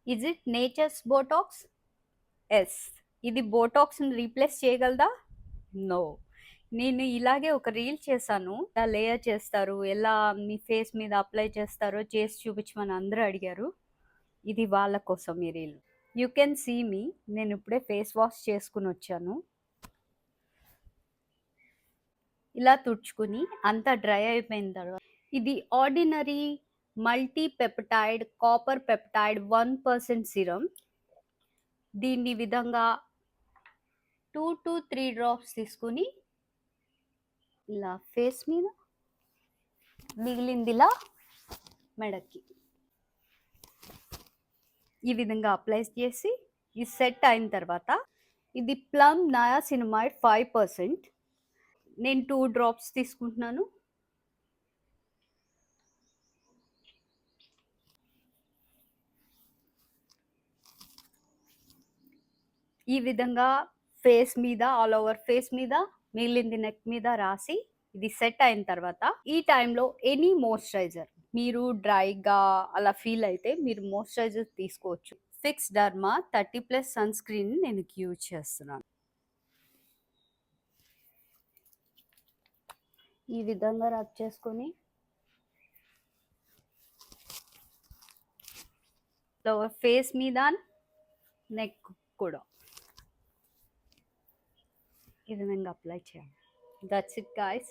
Is it nature's botox? Yes. ఇది బోటాక్స్ని replace చేయగలదా? నో. నేను ఇలాగే ఒక రీల్ చేశాను. ఎలా లేయర్ చేస్తారు, ఎలా మీ ఫేస్ మీద అప్లై చేస్తారో చేసి చూపించమని అందరూ అడిగారు. ఇది వాళ్ళ కోసం ఈ reel. You can see me. నేను ఇప్పుడే ఫేస్ వాష్ చేసుకుని వచ్చాను. ఇలా తుడుచుకుని అంతా డ్రై అయిపోయిన తర్వాత ఇది ordinary multi peptide copper peptide 1% serum. దీన్ని విధంగా 2 to 3 డ్రాప్స్ తీసుకుని ఇలా ఫేస్ మీద, మిగిలింది ఇలా మెడకి ఈ విధంగా అప్లై చేసి ఈ సెట్ అయిన తర్వాత ఇది ప్లమ్ నయాసినమైడ్ 5%. నేను 2 డ్రాప్స్ తీసుకుంటున్నాను. ఈ విధంగా ఫేస్ మీద, ఆల్ ఓవర్ ఫేస్ మీద, మిగిలింది నెక్ మీద రాసి ఇది సెట్ అయిన తర్వాత ఈ టైంలో ఎనీ మాయిశ్చరైజర్, మీరు డ్రైగా అలా ఫీల్ అయితే మీరు మాయిశ్చరైజర్ తీసుకోవచ్చు. ఫిక్స్ డర్మా 30+ సన్ స్క్రీన్ నేను యూజ్ చేస్తున్నాను. ఈ విధంగా రబ్ చేసుకొని ఫేస్ మీద, నెక్ కూడా ఈ విధంగా అప్లై చేయాలి. That's it guys.